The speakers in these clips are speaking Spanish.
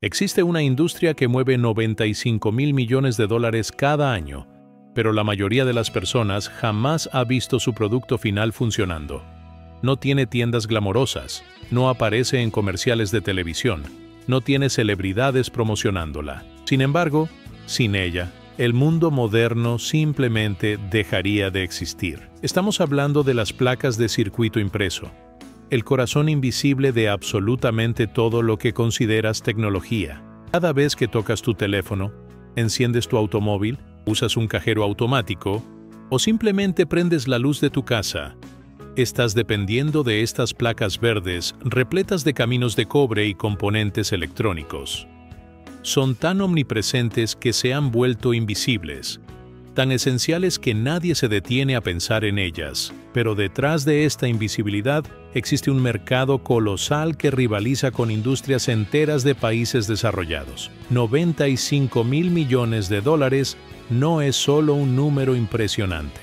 Existe una industria que mueve 95.000 millones de dólares cada año, pero la mayoría de las personas jamás ha visto su producto final funcionando. No tiene tiendas glamorosas, no aparece en comerciales de televisión, no tiene celebridades promocionándola. Sin embargo, sin ella, el mundo moderno simplemente dejaría de existir. Estamos hablando de las placas de circuito impreso, el corazón invisible de absolutamente todo lo que consideras tecnología. Cada vez que tocas tu teléfono, enciendes tu automóvil, usas un cajero automático o simplemente prendes la luz de tu casa, estás dependiendo de estas placas verdes repletas de caminos de cobre y componentes electrónicos. Son tan omnipresentes que se han vuelto invisibles, tan esenciales que nadie se detiene a pensar en ellas. Pero detrás de esta invisibilidad existe un mercado colosal que rivaliza con industrias enteras de países desarrollados. 95.000 millones de dólares no es solo un número impresionante.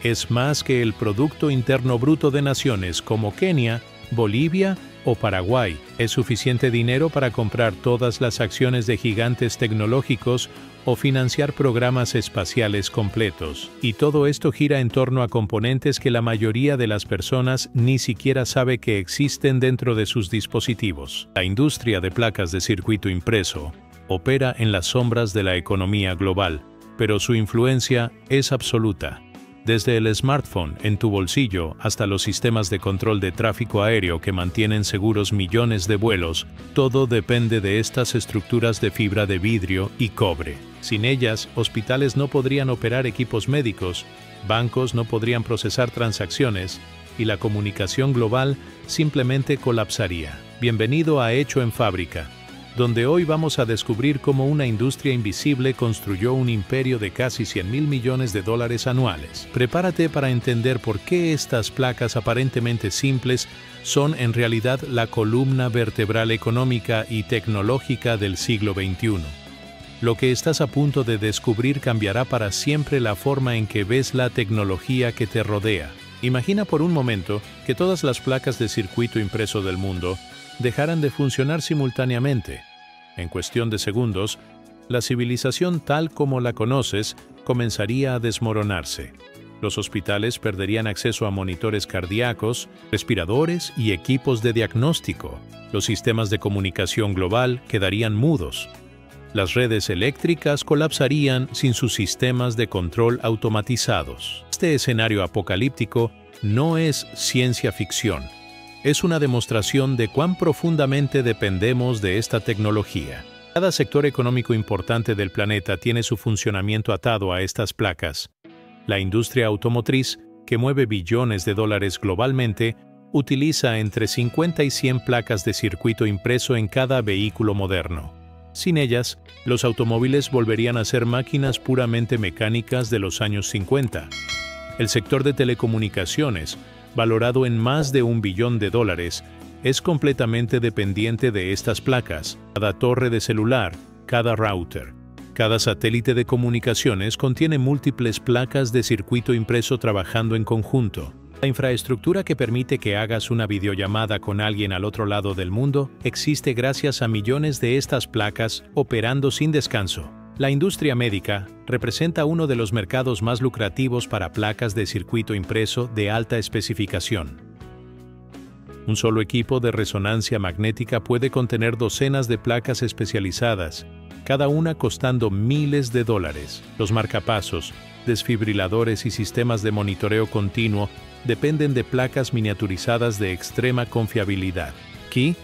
Es más que el Producto Interno Bruto de naciones como Kenia, Bolivia o Paraguay. Es suficiente dinero para comprar todas las acciones de gigantes tecnológicos o financiar programas espaciales completos. Y todo esto gira en torno a componentes que la mayoría de las personas ni siquiera sabe que existen dentro de sus dispositivos. La industria de placas de circuito impreso opera en las sombras de la economía global, pero su influencia es absoluta. Desde el smartphone en tu bolsillo hasta los sistemas de control de tráfico aéreo que mantienen seguros millones de vuelos, todo depende de estas estructuras de fibra de vidrio y cobre. Sin ellas, hospitales no podrían operar equipos médicos, bancos no podrían procesar transacciones y la comunicación global simplemente colapsaría. Bienvenido a Hecho en Fábrica, donde hoy vamos a descubrir cómo una industria invisible construyó un imperio de casi 100.000 millones de dólares anuales. Prepárate para entender por qué estas placas aparentemente simples son en realidad la columna vertebral económica y tecnológica del siglo XXI. Lo que estás a punto de descubrir cambiará para siempre la forma en que ves la tecnología que te rodea. Imagina por un momento que todas las placas de circuito impreso del mundo dejaran de funcionar simultáneamente. En cuestión de segundos, la civilización tal como la conoces comenzaría a desmoronarse. Los hospitales perderían acceso a monitores cardíacos, respiradores y equipos de diagnóstico. Los sistemas de comunicación global quedarían mudos. Las redes eléctricas colapsarían sin sus sistemas de control automatizados. Este escenario apocalíptico no es ciencia ficción. Es una demostración de cuán profundamente dependemos de esta tecnología. Cada sector económico importante del planeta tiene su funcionamiento atado a estas placas. La industria automotriz, que mueve billones de dólares globalmente, utiliza entre 50 y 100 placas de circuito impreso en cada vehículo moderno. Sin ellas, los automóviles volverían a ser máquinas puramente mecánicas de los años 50. El sector de telecomunicaciones, valorado en más de $1 billón, es completamente dependiente de estas placas. Cada torre de celular, cada router, cada satélite de comunicaciones contiene múltiples placas de circuito impreso trabajando en conjunto. La infraestructura que permite que hagas una videollamada con alguien al otro lado del mundo existe gracias a millones de estas placas operando sin descanso. La industria médica representa uno de los mercados más lucrativos para placas de circuito impreso de alta especificación. Un solo equipo de resonancia magnética puede contener docenas de placas especializadas, cada una costando miles de dólares. Los marcapasos, desfibriladores y sistemas de monitoreo continuo dependen de placas miniaturizadas de extrema confiabilidad. Aquí,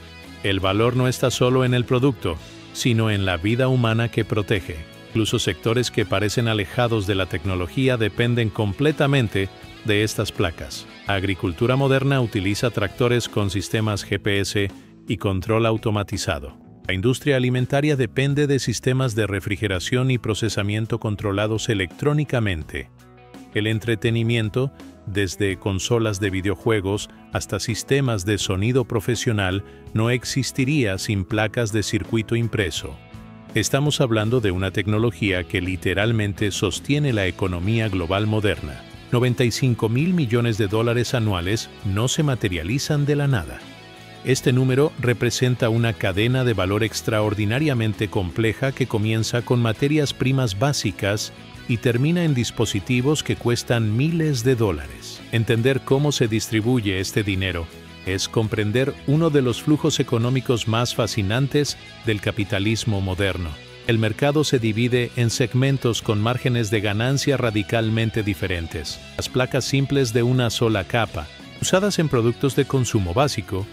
el valor no está solo en el producto, sino en la vida humana que protege. Incluso sectores que parecen alejados de la tecnología dependen completamente de estas placas. La agricultura moderna utiliza tractores con sistemas GPS y control automatizado. La industria alimentaria depende de sistemas de refrigeración y procesamiento controlados electrónicamente. El entretenimiento, desde consolas de videojuegos hasta sistemas de sonido profesional, no existiría sin placas de circuito impreso. Estamos hablando de una tecnología que literalmente sostiene la economía global moderna. 95.000 millones de dólares anuales no se materializan de la nada. Este número representa una cadena de valor extraordinariamente compleja que comienza con materias primas básicas y termina en dispositivos que cuestan miles de dólares. Entender cómo se distribuye este dinero es comprender uno de los flujos económicos más fascinantes del capitalismo moderno. El mercado se divide en segmentos con márgenes de ganancia radicalmente diferentes. Las placas simples de una sola capa, usadas en productos de consumo básico,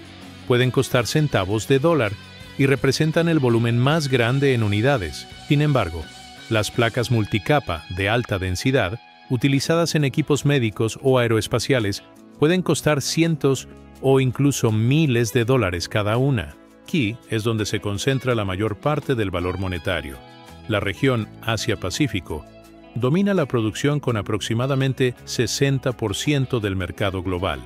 pueden costar centavos de dólar y representan el volumen más grande en unidades. Sin embargo, las placas multicapa de alta densidad, utilizadas en equipos médicos o aeroespaciales, pueden costar cientos o incluso miles de dólares cada una. Aquí es donde se concentra la mayor parte del valor monetario. La región Asia-Pacífico domina la producción con aproximadamente 60% del mercado global,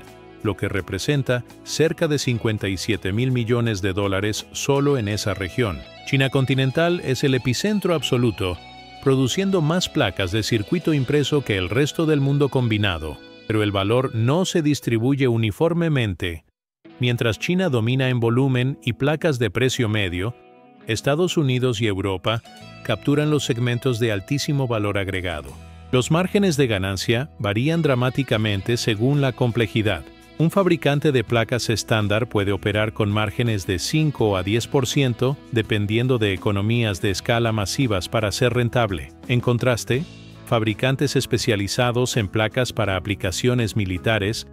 lo que representa cerca de 57.000 millones de dólares solo en esa región. China continental es el epicentro absoluto, produciendo más placas de circuito impreso que el resto del mundo combinado, pero el valor no se distribuye uniformemente. Mientras China domina en volumen y placas de precio medio, Estados Unidos y Europa capturan los segmentos de altísimo valor agregado. Los márgenes de ganancia varían dramáticamente según la complejidad. Un fabricante de placas estándar puede operar con márgenes de 5 a 10% dependiendo de economías de escala masivas para ser rentable. En contraste, fabricantes especializados en placas para aplicaciones militares,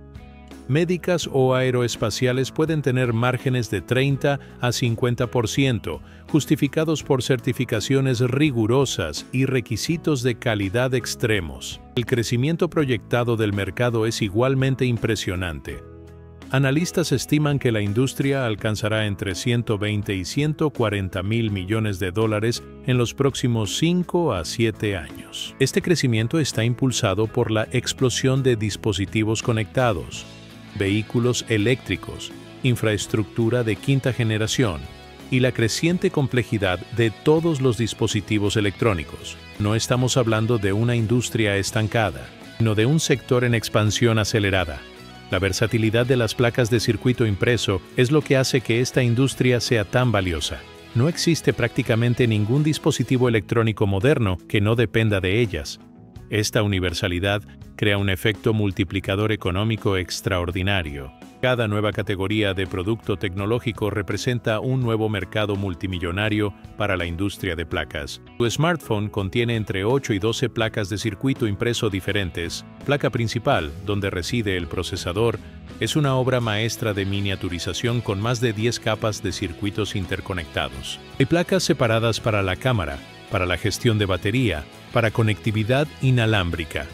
médicas o aeroespaciales pueden tener márgenes de 30 a 50%, justificados por certificaciones rigurosas y requisitos de calidad extremos. El crecimiento proyectado del mercado es igualmente impresionante. Analistas estiman que la industria alcanzará entre 120 y 140 mil millones de dólares en los próximos 5 a 7 años. Este crecimiento está impulsado por la explosión de dispositivos conectados, vehículos eléctricos, infraestructura de quinta generación y la creciente complejidad de todos los dispositivos electrónicos. No estamos hablando de una industria estancada, sino de un sector en expansión acelerada. La versatilidad de las placas de circuito impreso es lo que hace que esta industria sea tan valiosa. No existe prácticamente ningún dispositivo electrónico moderno que no dependa de ellas. Esta universalidad crea un efecto multiplicador económico extraordinario. Cada nueva categoría de producto tecnológico representa un nuevo mercado multimillonario para la industria de placas. Tu smartphone contiene entre 8 y 12 placas de circuito impreso diferentes. Placa principal, donde reside el procesador, es una obra maestra de miniaturización con más de 10 capas de circuitos interconectados. Hay placas separadas para la cámara, para la gestión de batería, para conectividad inalámbrica.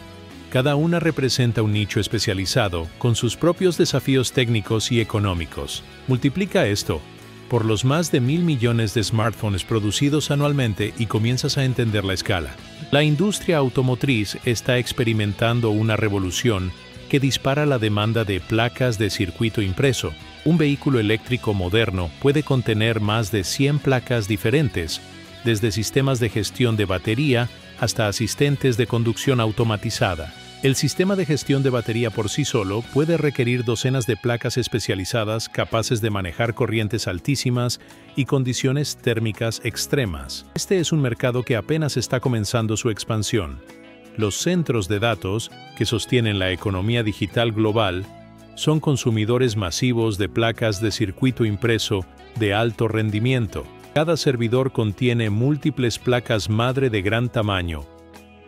Cada una representa un nicho especializado con sus propios desafíos técnicos y económicos. Multiplica esto por los más de 1.000 millones de smartphones producidos anualmente y comienzas a entender la escala. La industria automotriz está experimentando una revolución que dispara la demanda de placas de circuito impreso. Un vehículo eléctrico moderno puede contener más de 100 placas diferentes, desde sistemas de gestión de batería hasta asistentes de conducción automatizada. El sistema de gestión de batería por sí solo puede requerir docenas de placas especializadas capaces de manejar corrientes altísimas y condiciones térmicas extremas. Este es un mercado que apenas está comenzando su expansión. Los centros de datos, que sostienen la economía digital global, son consumidores masivos de placas de circuito impreso de alto rendimiento. Cada servidor contiene múltiples placas madre de gran tamaño,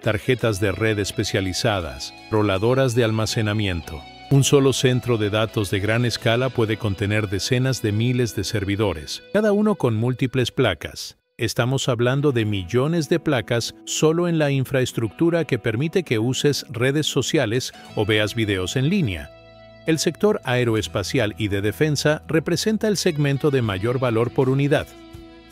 tarjetas de red especializadas, roladoras de almacenamiento. Un solo centro de datos de gran escala puede contener decenas de miles de servidores, cada uno con múltiples placas. Estamos hablando de millones de placas solo en la infraestructura que permite que uses redes sociales o veas videos en línea. El sector aeroespacial y de defensa representa el segmento de mayor valor por unidad.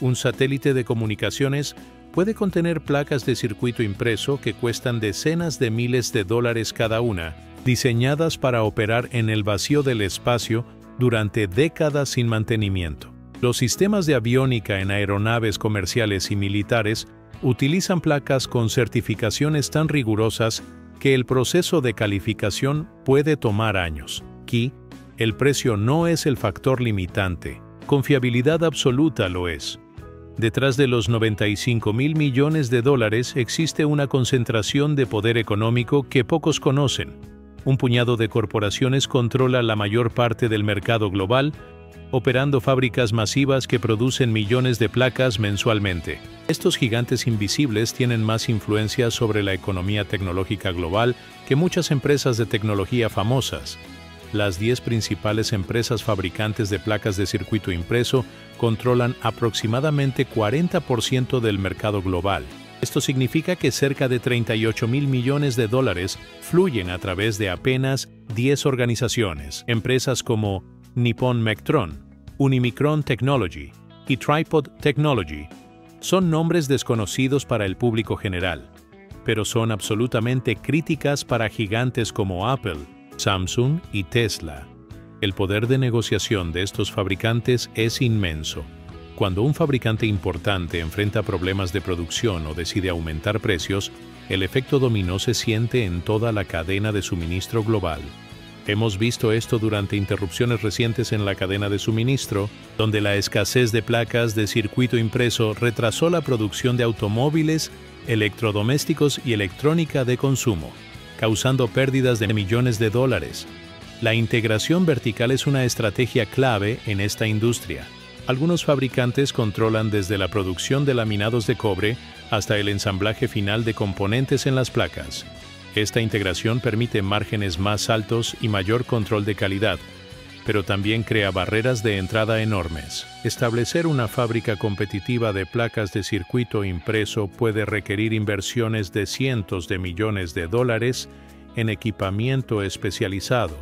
Un satélite de comunicaciones puede contener placas de circuito impreso que cuestan decenas de miles de dólares cada una, diseñadas para operar en el vacío del espacio durante décadas sin mantenimiento. Los sistemas de aviónica en aeronaves comerciales y militares utilizan placas con certificaciones tan rigurosas que el proceso de calificación puede tomar años. Aquí, El precio no es el factor limitante, confiabilidad absoluta lo es. Detrás de los 95.000 millones de dólares existe una concentración de poder económico que pocos conocen. Un puñado de corporaciones controla la mayor parte del mercado global, operando fábricas masivas que producen millones de placas mensualmente. Estos gigantes invisibles tienen más influencia sobre la economía tecnológica global que muchas empresas de tecnología famosas. Las 10 principales empresas fabricantes de placas de circuito impreso controlan aproximadamente 40% del mercado global. Esto significa que cerca de 38.000 millones de dólares fluyen a través de apenas 10 organizaciones. Empresas como Nippon Mectron, Unimicron Technology y Tripod Technology son nombres desconocidos para el público general, pero son absolutamente críticas para gigantes como Apple, Samsung y Tesla. El poder de negociación de estos fabricantes es inmenso. Cuando un fabricante importante enfrenta problemas de producción o decide aumentar precios, el efecto dominó se siente en toda la cadena de suministro global. Hemos visto esto durante interrupciones recientes en la cadena de suministro, donde la escasez de placas de circuito impreso retrasó la producción de automóviles, electrodomésticos y electrónica de consumo, causando pérdidas de millones de dólares. La integración vertical es una estrategia clave en esta industria. Algunos fabricantes controlan desde la producción de laminados de cobre hasta el ensamblaje final de componentes en las placas. Esta integración permite márgenes más altos y mayor control de calidad, pero también crea barreras de entrada enormes. Establecer una fábrica competitiva de placas de circuito impreso puede requerir inversiones de cientos de millones de dólares en equipamiento especializado.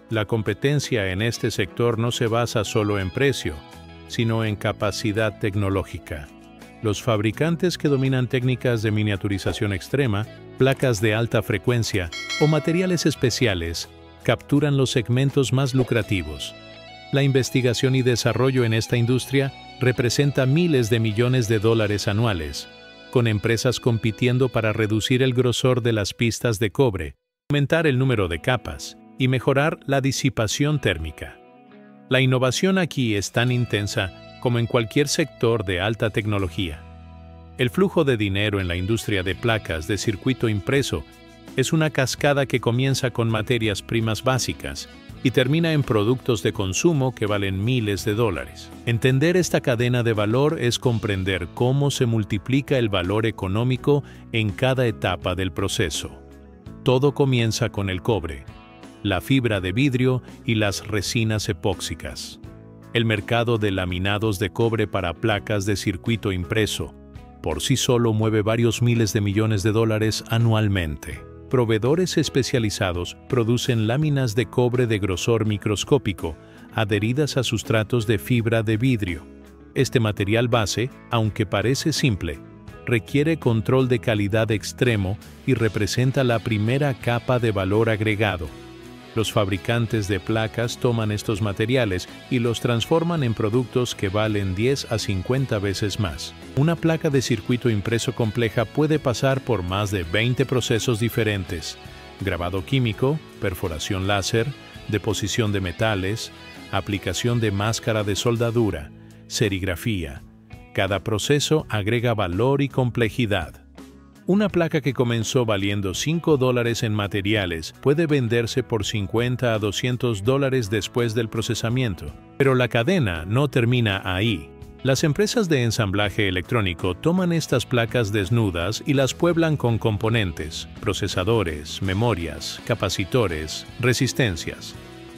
La competencia en este sector no se basa solo en precio, sino en capacidad tecnológica. Los fabricantes que dominan técnicas de miniaturización extrema, placas de alta frecuencia o materiales especiales capturan los segmentos más lucrativos. La investigación y desarrollo en esta industria representa miles de millones de dólares anuales, con empresas compitiendo para reducir el grosor de las pistas de cobre, aumentar el número de capas y mejorar la disipación térmica. La innovación aquí es tan intensa como en cualquier sector de alta tecnología. El flujo de dinero en la industria de placas de circuito impreso es una cascada que comienza con materias primas básicas y termina en productos de consumo que valen miles de dólares. Entender esta cadena de valor es comprender cómo se multiplica el valor económico en cada etapa del proceso. Todo comienza con el cobre, la fibra de vidrio y las resinas epóxicas. El mercado de laminados de cobre para placas de circuito impreso por sí solo mueve varios miles de millones de dólares anualmente. Proveedores especializados producen láminas de cobre de grosor microscópico adheridas a sustratos de fibra de vidrio. Este material base, aunque parece simple, requiere control de calidad extremo y representa la primera capa de valor agregado. Los fabricantes de placas toman estos materiales y los transforman en productos que valen 10 a 50 veces más. Una placa de circuito impreso compleja puede pasar por más de 20 procesos diferentes: grabado químico, perforación láser, deposición de metales, aplicación de máscara de soldadura, serigrafía. Cada proceso agrega valor y complejidad. Una placa que comenzó valiendo $5 en materiales puede venderse por $50 a $200 después del procesamiento. Pero la cadena no termina ahí. Las empresas de ensamblaje electrónico toman estas placas desnudas y las pueblan con componentes, procesadores, memorias, capacitores, resistencias.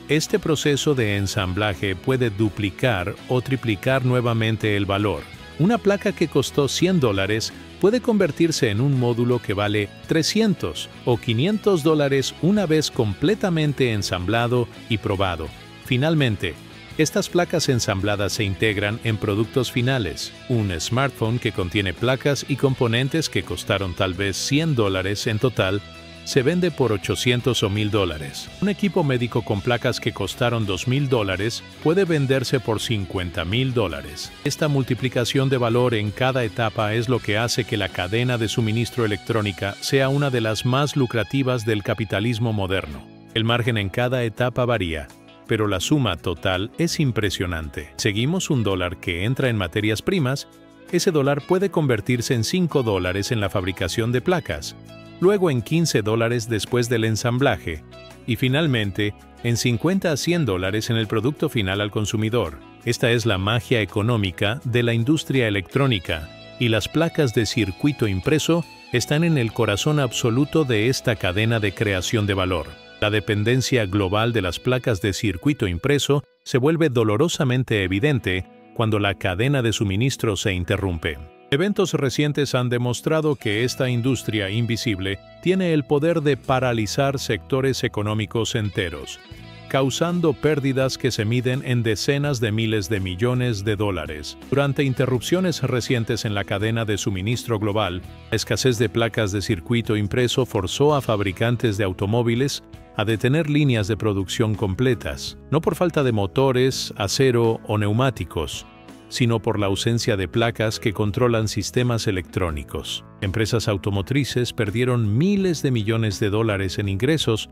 Este proceso de ensamblaje puede duplicar o triplicar nuevamente el valor. Una placa que costó $100 puede convertirse en un módulo que vale $300 o $500 una vez completamente ensamblado y probado. Finalmente, estas placas ensambladas se integran en productos finales. Un smartphone que contiene placas y componentes que costaron tal vez $100 en total se vende por $800 o $1,000. Un equipo médico con placas que costaron $2,000 puede venderse por $50,000. Esta multiplicación de valor en cada etapa es lo que hace que la cadena de suministro electrónica sea una de las más lucrativas del capitalismo moderno. El margen en cada etapa varía, pero la suma total es impresionante. Seguimos un dólar que entra en materias primas, ese dólar puede convertirse en $5 en la fabricación de placas, luego en $15 después del ensamblaje, y finalmente en $50 a $100 en el producto final al consumidor. Esta es la magia económica de la industria electrónica, y las placas de circuito impreso están en el corazón absoluto de esta cadena de creación de valor. La dependencia global de las placas de circuito impreso se vuelve dolorosamente evidente cuando la cadena de suministro se interrumpe. Eventos recientes han demostrado que esta industria invisible tiene el poder de paralizar sectores económicos enteros, causando pérdidas que se miden en decenas de miles de millones de dólares. Durante interrupciones recientes en la cadena de suministro global, la escasez de placas de circuito impreso forzó a fabricantes de automóviles a detener líneas de producción completas, no por falta de motores, acero o neumáticos, sino por la ausencia de placas que controlan sistemas electrónicos. Empresas automotrices perdieron miles de millones de dólares en ingresos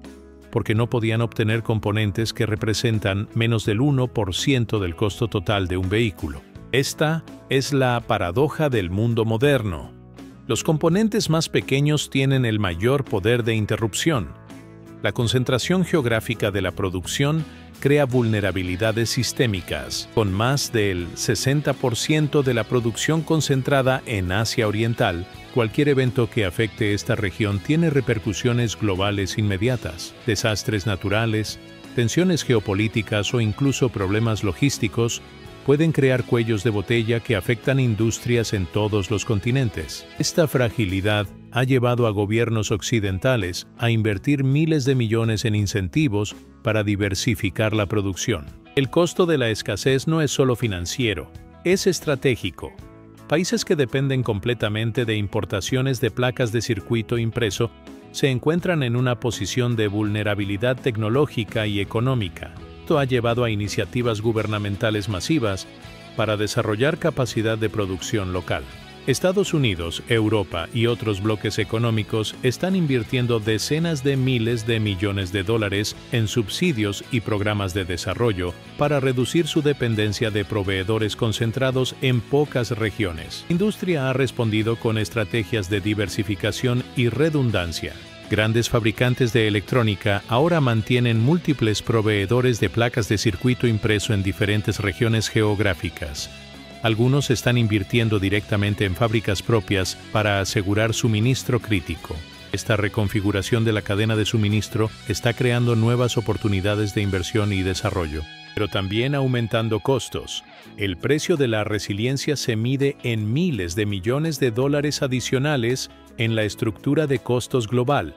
porque no podían obtener componentes que representan menos del 1% del costo total de un vehículo. Esta es la paradoja del mundo moderno. Los componentes más pequeños tienen el mayor poder de interrupción. La concentración geográfica de la producción crea vulnerabilidades sistémicas, con más del 60% de la producción concentrada en Asia Oriental. Cualquier evento que afecte esta región tiene repercusiones globales inmediatas. Desastres naturales, tensiones geopolíticas o incluso problemas logísticos pueden crear cuellos de botella que afectan industrias en todos los continentes. Esta fragilidad ha llevado a gobiernos occidentales a invertir miles de millones en incentivos para diversificar la producción. El costo de la escasez no es solo financiero, es estratégico. Países que dependen completamente de importaciones de placas de circuito impreso se encuentran en una posición de vulnerabilidad tecnológica y económica. Esto ha llevado a iniciativas gubernamentales masivas para desarrollar capacidad de producción local. Estados Unidos, Europa y otros bloques económicos están invirtiendo decenas de miles de millones de dólares en subsidios y programas de desarrollo para reducir su dependencia de proveedores concentrados en pocas regiones. La industria ha respondido con estrategias de diversificación y redundancia. Grandes fabricantes de electrónica ahora mantienen múltiples proveedores de placas de circuito impreso en diferentes regiones geográficas. Algunos están invirtiendo directamente en fábricas propias para asegurar suministro crítico. Esta reconfiguración de la cadena de suministro está creando nuevas oportunidades de inversión y desarrollo, pero también aumentando costos. El precio de la resiliencia se mide en miles de millones de dólares adicionales en la estructura de costos global.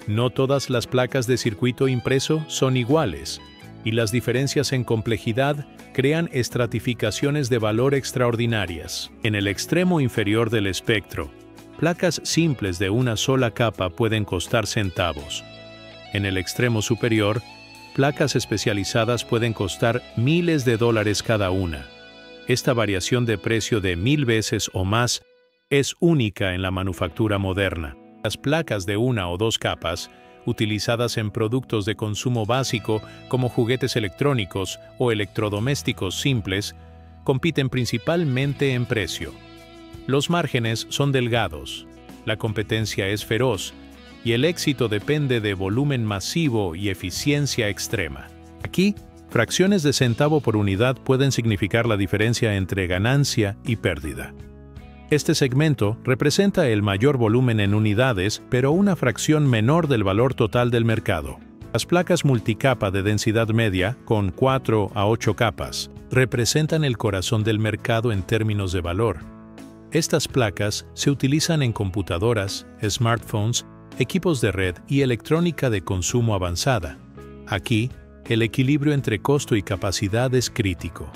No todas las placas de circuito impreso son iguales, y las diferencias en complejidad crean estratificaciones de valor extraordinarias. En el extremo inferior del espectro, placas simples de una sola capa pueden costar centavos. En el extremo superior, placas especializadas pueden costar miles de dólares cada una. Esta variación de precio de 1000 veces o más es única en la manufactura moderna. Las placas de una o dos capas, utilizadas en productos de consumo básico como juguetes electrónicos o electrodomésticos simples, compiten principalmente en precio. Los márgenes son delgados, la competencia es feroz y el éxito depende de volumen masivo y eficiencia extrema. Aquí, fracciones de centavo por unidad pueden significar la diferencia entre ganancia y pérdida. Este segmento representa el mayor volumen en unidades, pero una fracción menor del valor total del mercado. Las placas multicapa de densidad media, con 4 a 8 capas, representan el corazón del mercado en términos de valor. Estas placas se utilizan en computadoras, smartphones, equipos de red y electrónica de consumo avanzada. Aquí, el equilibrio entre costo y capacidad es crítico.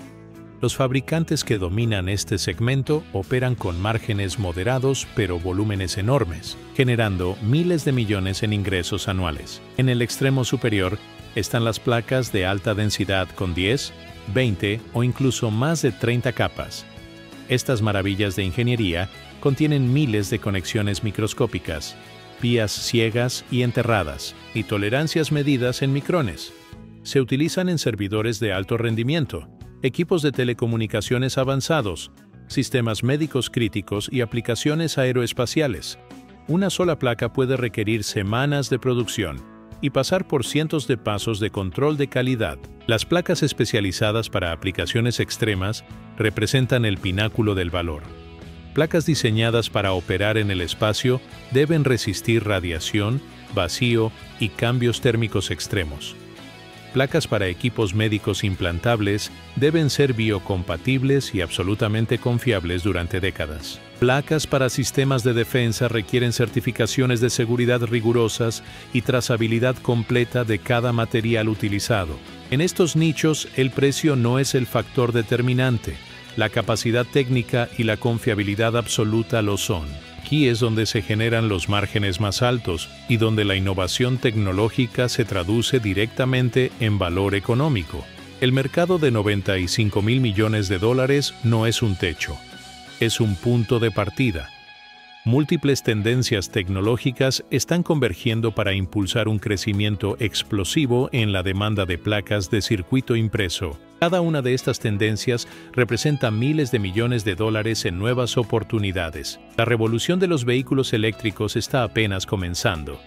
Los fabricantes que dominan este segmento operan con márgenes moderados pero volúmenes enormes, generando miles de millones en ingresos anuales. En el extremo superior están las placas de alta densidad con 10, 20 o incluso más de 30 capas. Estas maravillas de ingeniería contienen miles de conexiones microscópicas, vías ciegas y enterradas, y tolerancias medidas en micrones. Se utilizan en servidores de alto rendimiento, equipos de telecomunicaciones avanzados, sistemas médicos críticos y aplicaciones aeroespaciales. Una sola placa puede requerir semanas de producción y pasar por cientos de pasos de control de calidad. Las placas especializadas para aplicaciones extremas representan el pináculo del valor. Placas diseñadas para operar en el espacio deben resistir radiación, vacío y cambios térmicos extremos. Placas para equipos médicos implantables deben ser biocompatibles y absolutamente confiables durante décadas. Placas para sistemas de defensa requieren certificaciones de seguridad rigurosas y trazabilidad completa de cada material utilizado. En estos nichos, el precio no es el factor determinante. La capacidad técnica y la confiabilidad absoluta lo son. Aquí es donde se generan los márgenes más altos y donde la innovación tecnológica se traduce directamente en valor económico. El mercado de 95.000 millones de dólares no es un techo, es un punto de partida. Múltiples tendencias tecnológicas están convergiendo para impulsar un crecimiento explosivo en la demanda de placas de circuito impreso. Cada una de estas tendencias representa miles de millones de dólares en nuevas oportunidades. La revolución de los vehículos eléctricos está apenas comenzando.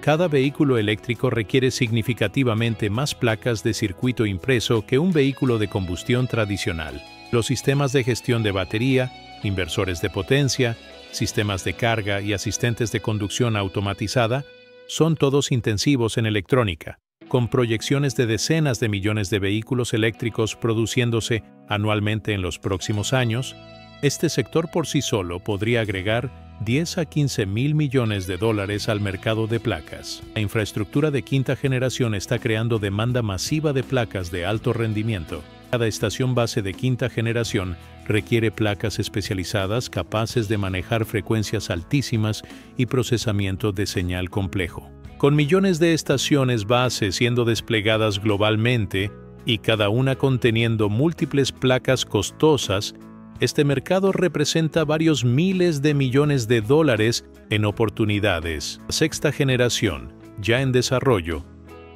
Cada vehículo eléctrico requiere significativamente más placas de circuito impreso que un vehículo de combustión tradicional. Los sistemas de gestión de batería, inversores de potencia, sistemas de carga y asistentes de conducción automatizada son todos intensivos en electrónica, con proyecciones de decenas de millones de vehículos eléctricos produciéndose anualmente en los próximos años. Este sector por sí solo podría agregar 10 a 15 mil millones de dólares al mercado de placas. La infraestructura de quinta generación está creando demanda masiva de placas de alto rendimiento. Cada estación base de quinta generación requiere placas especializadas capaces de manejar frecuencias altísimas y procesamiento de señal complejo. Con millones de estaciones base siendo desplegadas globalmente y cada una conteniendo múltiples placas costosas, este mercado representa varios miles de millones de dólares en oportunidades. La sexta generación, ya en desarrollo,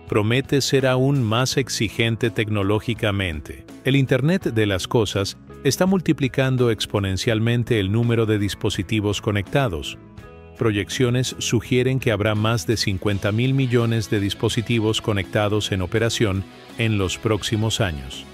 promete ser aún más exigente tecnológicamente. El Internet de las Cosas está multiplicando exponencialmente el número de dispositivos conectados. Proyecciones sugieren que habrá más de 50.000 millones de dispositivos conectados en operación en los próximos años.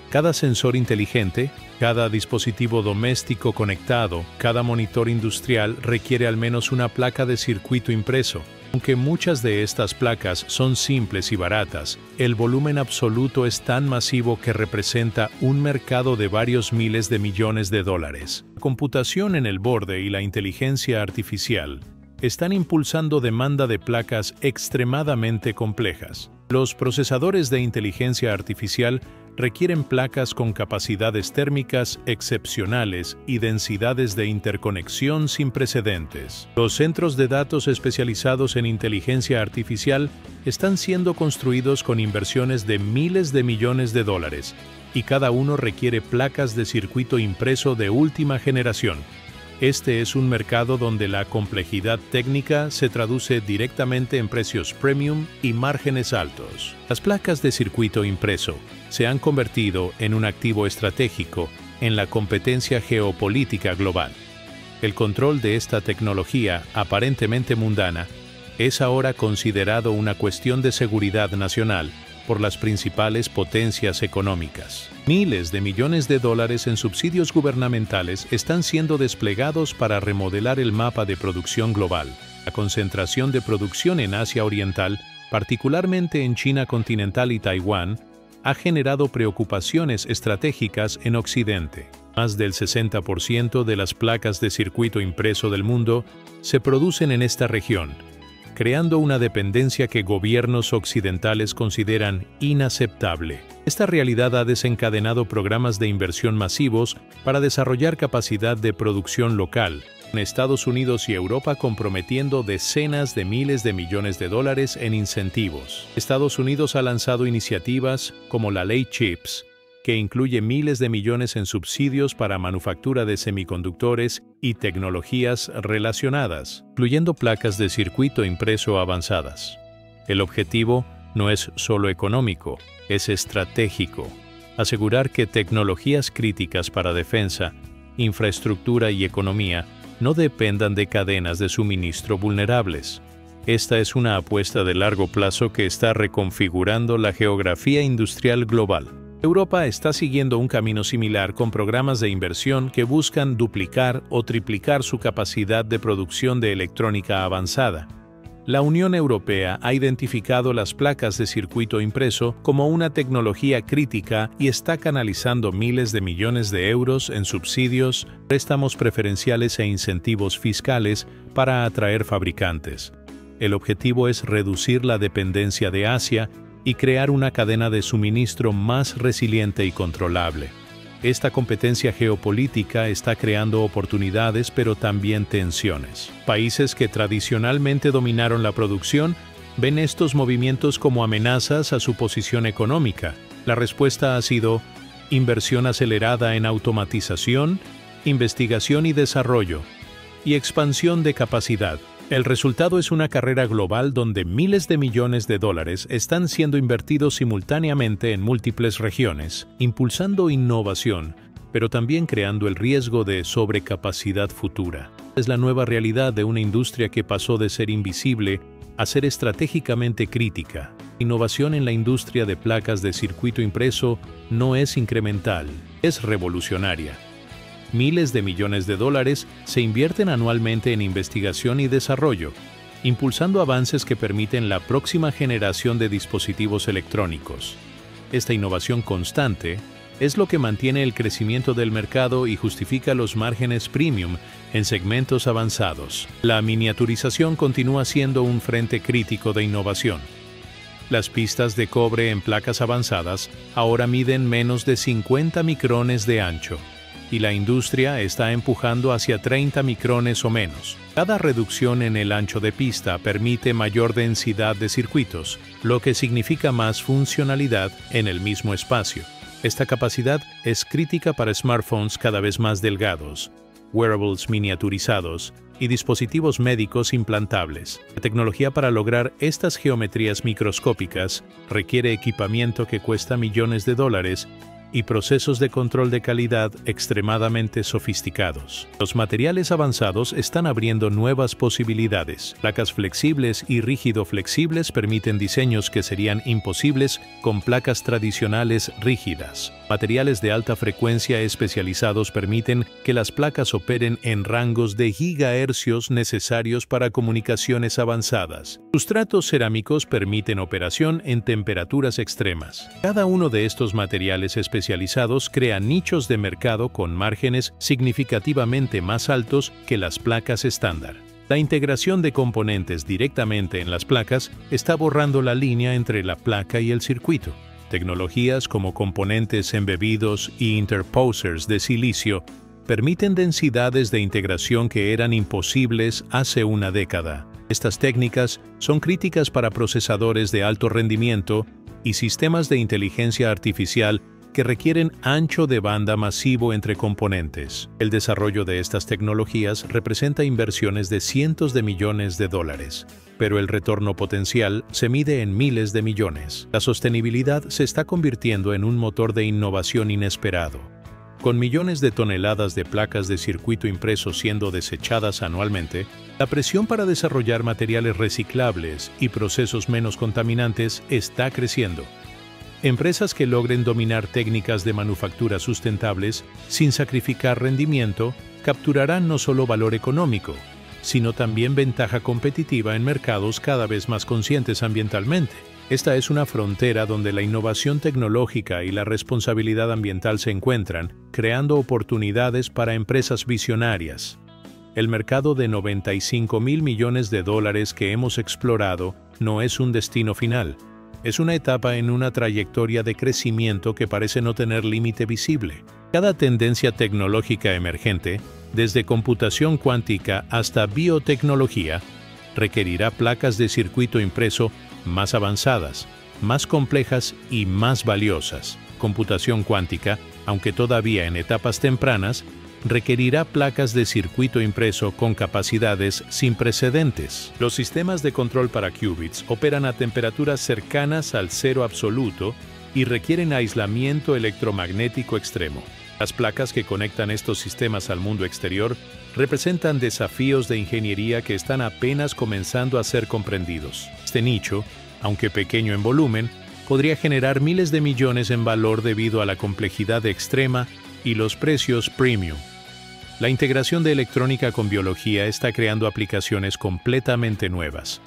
Cada sensor inteligente, cada dispositivo doméstico conectado, cada monitor industrial requiere al menos una placa de circuito impreso. Aunque muchas de estas placas son simples y baratas, el volumen absoluto es tan masivo que representa un mercado de varios miles de millones de dólares. La computación en el borde y la inteligencia artificial están impulsando demanda de placas extremadamente complejas. Los procesadores de inteligencia artificial requieren placas con capacidades térmicas excepcionales y densidades de interconexión sin precedentes. Los centros de datos especializados en inteligencia artificial están siendo construidos con inversiones de miles de millones de dólares, y cada uno requiere placas de circuito impreso de última generación. Este es un mercado donde la complejidad técnica se traduce directamente en precios premium y márgenes altos. Las placas de circuito impreso se han convertido en un activo estratégico en la competencia geopolítica global. El control de esta tecnología aparentemente mundana es ahora considerado una cuestión de seguridad nacional por las principales potencias económicas. Miles de millones de dólares en subsidios gubernamentales están siendo desplegados para remodelar el mapa de producción global. La concentración de producción en Asia Oriental, particularmente en China continental y Taiwán, ha generado preocupaciones estratégicas en Occidente. Más del 60% de las placas de circuito impreso del mundo se producen en esta región, creando una dependencia que gobiernos occidentales consideran inaceptable. Esta realidad ha desencadenado programas de inversión masivos para desarrollar capacidad de producción local, con Estados Unidos y Europa comprometiendo decenas de miles de millones de dólares en incentivos. Estados Unidos ha lanzado iniciativas como la Ley CHIPS, que incluye miles de millones en subsidios para manufactura de semiconductores y tecnologías relacionadas, incluyendo placas de circuito impreso avanzadas. El objetivo no es solo económico, es estratégico. Asegurar que tecnologías críticas para defensa, infraestructura y economía no dependan de cadenas de suministro vulnerables. Esta es una apuesta de largo plazo que está reconfigurando la geografía industrial global. Europa está siguiendo un camino similar con programas de inversión que buscan duplicar o triplicar su capacidad de producción de electrónica avanzada. La Unión Europea ha identificado las placas de circuito impreso como una tecnología crítica y está canalizando miles de millones de euros en subsidios, préstamos preferenciales e incentivos fiscales para atraer fabricantes. El objetivo es reducir la dependencia de Asia y crear una cadena de suministro más resiliente y controlable. Esta competencia geopolítica está creando oportunidades pero también tensiones. Países que tradicionalmente dominaron la producción ven estos movimientos como amenazas a su posición económica. La respuesta ha sido inversión acelerada en automatización, investigación y desarrollo, y expansión de capacidad. El resultado es una carrera global donde miles de millones de dólares están siendo invertidos simultáneamente en múltiples regiones, impulsando innovación, pero también creando el riesgo de sobrecapacidad futura. Es la nueva realidad de una industria que pasó de ser invisible a ser estratégicamente crítica. La innovación en la industria de placas de circuito impreso no es incremental, es revolucionaria. Miles de millones de dólares se invierten anualmente en investigación y desarrollo, impulsando avances que permiten la próxima generación de dispositivos electrónicos. Esta innovación constante es lo que mantiene el crecimiento del mercado y justifica los márgenes premium en segmentos avanzados. La miniaturización continúa siendo un frente crítico de innovación. Las pistas de cobre en placas avanzadas ahora miden menos de 50 micrones de ancho, y la industria está empujando hacia 30 micrones o menos. Cada reducción en el ancho de pista permite mayor densidad de circuitos, lo que significa más funcionalidad en el mismo espacio. Esta capacidad es crítica para smartphones cada vez más delgados, wearables miniaturizados y dispositivos médicos implantables. La tecnología para lograr estas geometrías microscópicas requiere equipamiento que cuesta millones de dólares y procesos de control de calidad extremadamente sofisticados. Los materiales avanzados están abriendo nuevas posibilidades. Placas flexibles y rígido-flexibles permiten diseños que serían imposibles con placas tradicionales rígidas. Materiales de alta frecuencia especializados permiten que las placas operen en rangos de gigahercios necesarios para comunicaciones avanzadas. Sustratos cerámicos permiten operación en temperaturas extremas. Cada uno de estos materiales especializados crea nichos de mercado con márgenes significativamente más altos que las placas estándar. La integración de componentes directamente en las placas está borrando la línea entre la placa y el circuito. Tecnologías como componentes embebidos y interposers de silicio permiten densidades de integración que eran imposibles hace una década. Estas técnicas son críticas para procesadores de alto rendimiento y sistemas de inteligencia artificial que requieren ancho de banda masivo entre componentes. El desarrollo de estas tecnologías representa inversiones de cientos de millones de dólares, pero el retorno potencial se mide en miles de millones. La sostenibilidad se está convirtiendo en un motor de innovación inesperado. Con millones de toneladas de placas de circuito impreso siendo desechadas anualmente, la presión para desarrollar materiales reciclables y procesos menos contaminantes está creciendo. Empresas que logren dominar técnicas de manufactura sustentables sin sacrificar rendimiento capturarán no solo valor económico, sino también ventaja competitiva en mercados cada vez más conscientes ambientalmente. Esta es una frontera donde la innovación tecnológica y la responsabilidad ambiental se encuentran, creando oportunidades para empresas visionarias. El mercado de 95.000 millones de dólares que hemos explorado no es un destino final. Es una etapa en una trayectoria de crecimiento que parece no tener límite visible. Cada tendencia tecnológica emergente, desde computación cuántica hasta biotecnología, requerirá placas de circuito impreso más avanzadas, más complejas y más valiosas. Computación cuántica, aunque todavía en etapas tempranas, requerirá placas de circuito impreso con capacidades sin precedentes. Los sistemas de control para qubits operan a temperaturas cercanas al cero absoluto y requieren aislamiento electromagnético extremo. Las placas que conectan estos sistemas al mundo exterior representan desafíos de ingeniería que están apenas comenzando a ser comprendidos. Este nicho, aunque pequeño en volumen, podría generar miles de millones en valor debido a la complejidad extrema y los precios premium. La integración de electrónica con biología está creando aplicaciones completamente nuevas.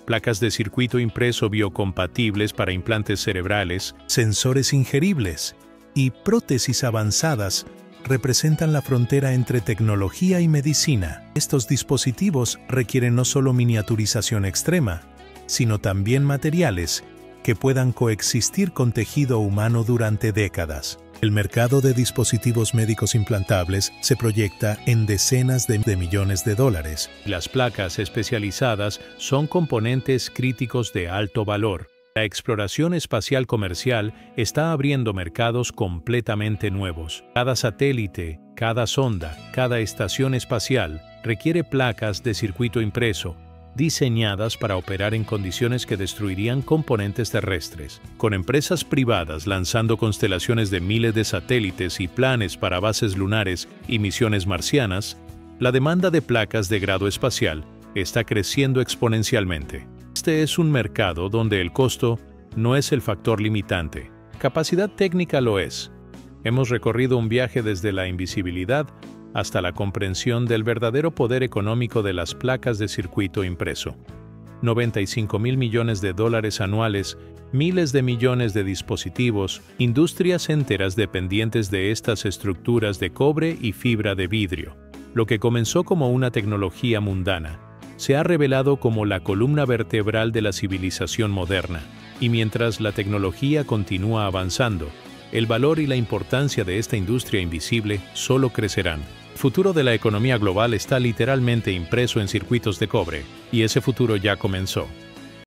Placas de circuito impreso biocompatibles para implantes cerebrales, sensores ingeribles y prótesis avanzadas representan la frontera entre tecnología y medicina. Estos dispositivos requieren no solo miniaturización extrema, sino también materiales que puedan coexistir con tejido humano durante décadas. El mercado de dispositivos médicos implantables se proyecta en decenas de millones de dólares. Las placas especializadas son componentes críticos de alto valor. La exploración espacial comercial está abriendo mercados completamente nuevos. Cada satélite, cada sonda, cada estación espacial requiere placas de circuito impreso, diseñadas para operar en condiciones que destruirían componentes terrestres. Con empresas privadas lanzando constelaciones de miles de satélites y planes para bases lunares y misiones marcianas, la demanda de placas de grado espacial está creciendo exponencialmente. Este es un mercado donde el costo no es el factor limitante. Capacidad técnica lo es. Hemos recorrido un viaje desde la invisibilidad hasta la comprensión del verdadero poder económico de las placas de circuito impreso. 95.000 millones de dólares anuales, miles de millones de dispositivos, industrias enteras dependientes de estas estructuras de cobre y fibra de vidrio. Lo que comenzó como una tecnología mundana, se ha revelado como la columna vertebral de la civilización moderna, y mientras la tecnología continúa avanzando, el valor y la importancia de esta industria invisible solo crecerán. El futuro de la economía global está literalmente impreso en circuitos de cobre, y ese futuro ya comenzó.